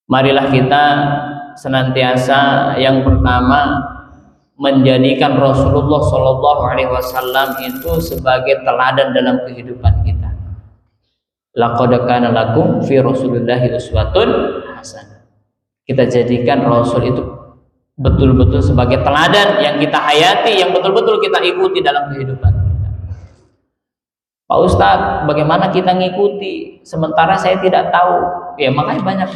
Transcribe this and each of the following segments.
Marilah kita senantiasa yang pertama menjadikan Rasulullah Shallallahu Alaihi Wasallam itu sebagai teladan dalam kehidupan kita. Laqad kana lakum fi Rasulillahi uswatun hasanah. Kita jadikan Rasul itu betul-betul sebagai teladan yang kita hayati, yang betul-betul kita ikuti dalam kehidupan kita. Pak Ustadz, bagaimana kita ngikuti sementara saya tidak tahu? Ya makanya banyak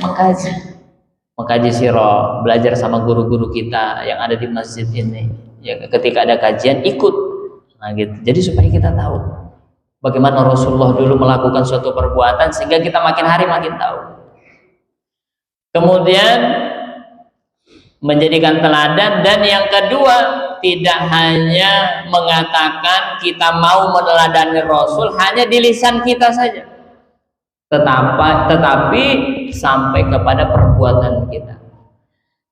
mengkaji sirah, belajar sama guru-guru kita yang ada di masjid ini. Ya ketika ada kajian ikut, nah gitu. Jadi supaya kita tahu bagaimana Rasulullah dulu melakukan suatu perbuatan sehingga kita makin hari makin tahu. Kemudian menjadikan teladan, dan yang kedua tidak hanya mengatakan kita mau meneladani Rasul hanya di lisan kita saja, tetapi sampai kepada perbuatan kita.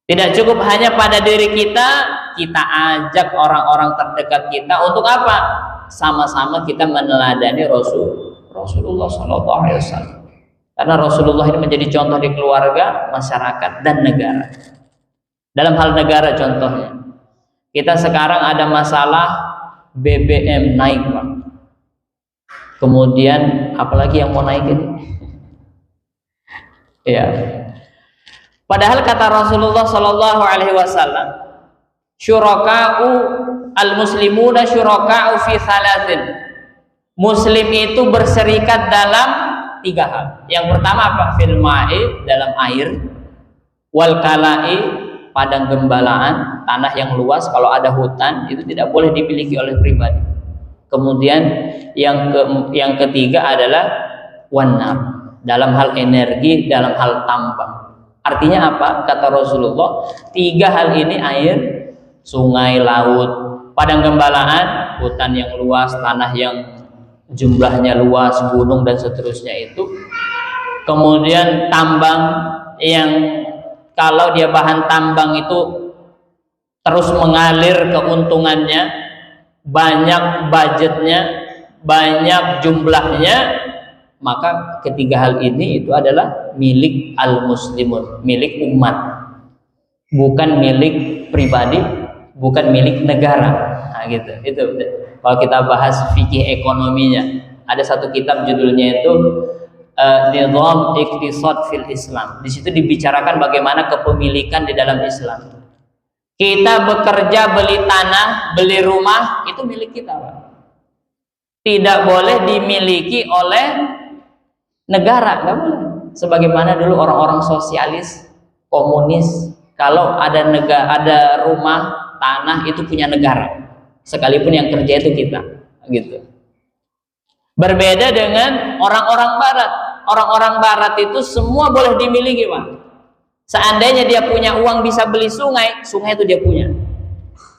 Tidak cukup hanya pada diri kita, kita ajak orang-orang terdekat kita untuk apa? Sama-sama kita meneladani Rasulullah SAW. Karena Rasulullah ini menjadi contoh di keluarga, masyarakat, dan negara. Dalam hal negara contohnya, kita sekarang ada masalah BBM naik, Pak. Kemudian apalagi yang mau naikin? Ya. Padahal kata Rasulullah Shallallahu Alaihi Wasallam, syuraka'u al-muslimuna syuraka'u fi thalathin. Muslim itu berserikat dalam 3 hal. Yang pertama apa? Fil ma'i, dalam air, wal kala'i, padang gembalaan, tanah yang luas. Kalau ada hutan itu tidak boleh dimiliki oleh pribadi. Kemudian yang ketiga adalah wanar, dalam hal energi, dalam hal tambang. Artinya apa? Kata Rasulullah, 3 hal ini, air, sungai, laut, padang gembalaan, hutan yang luas, tanah yang jumlahnya luas, gunung dan seterusnya itu. Kemudian tambang yang kalau dia bahan tambang itu terus mengalir keuntungannya, banyak budgetnya, banyak jumlahnya, maka ketiga hal ini itu adalah milik al-muslimun, milik umat, bukan milik pribadi, bukan milik negara. Nah, gitu. Itu kalau kita bahas fikih ekonominya, ada satu kitab judulnya itu Nizam Iqtisad fil Islam. Di situ dibicarakan bagaimana kepemilikan di dalam Islam. Kita bekerja, beli tanah, beli rumah, itu milik kita, Pak. Tidak boleh dimiliki oleh negara, nggak boleh. Sebagaimana dulu orang-orang sosialis, komunis, kalau ada rumah, tanah itu punya negara, sekalipun yang kerja itu kita, gitu. Berbeda dengan orang-orang Barat. Orang-orang Barat itu semua boleh dimiliki, Pak. Seandainya dia punya uang bisa beli sungai, sungai itu dia punya.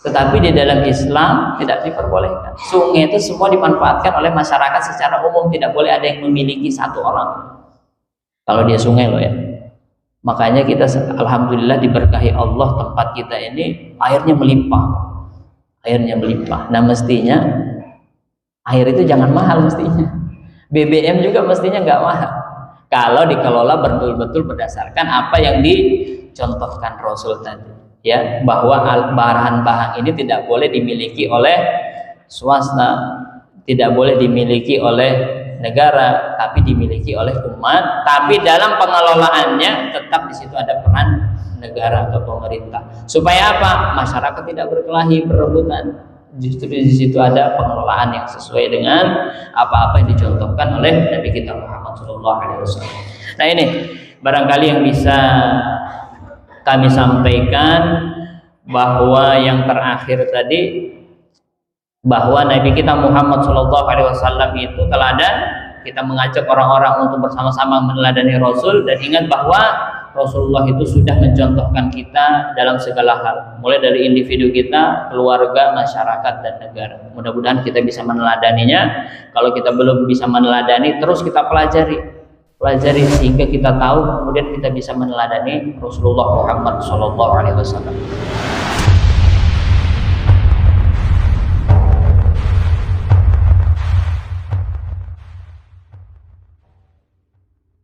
Tetapi di dalam Islam tidak diperbolehkan. Sungai itu semua dimanfaatkan oleh masyarakat secara umum, tidak boleh ada yang memiliki satu orang. Kalau dia sungai loh ya. Makanya kita alhamdulillah diberkahi Allah, tempat kita ini airnya melimpah. Airnya melimpah. Nah mestinya air itu jangan mahal mestinya. BBM juga mestinya nggak mahal. Kalau dikelola betul-betul berdasarkan apa yang dicontohkan Rasul tadi. Ya, bahwa bahan-bahan ini tidak boleh dimiliki oleh swasta, tidak boleh dimiliki oleh negara, tapi dimiliki oleh umat. Tapi dalam pengelolaannya tetap di situ ada peran negara atau pemerintah. Supaya apa? Masyarakat tidak berkelahi, berebutan. Justru di situ ada pengelolaan yang sesuai dengan apa-apa yang dicontohkan oleh Nabi kita Muhammad SAW. Nah ini barangkali yang bisa kami sampaikan, bahwa yang terakhir tadi, bahwa Nabi kita Muhammad SAW itu teladan. Kita mengajak orang-orang untuk bersama-sama meneladani Rasul, dan ingat bahwa Rasulullah itu sudah mencontohkan kita dalam segala hal, mulai dari individu kita, keluarga, masyarakat, dan negara. Mudah-mudahan kita bisa meneladaninya. Kalau kita belum bisa meneladani, terus kita pelajari sehingga kita tahu, kemudian kita bisa meneladani Rasulullah Muhammad SAW.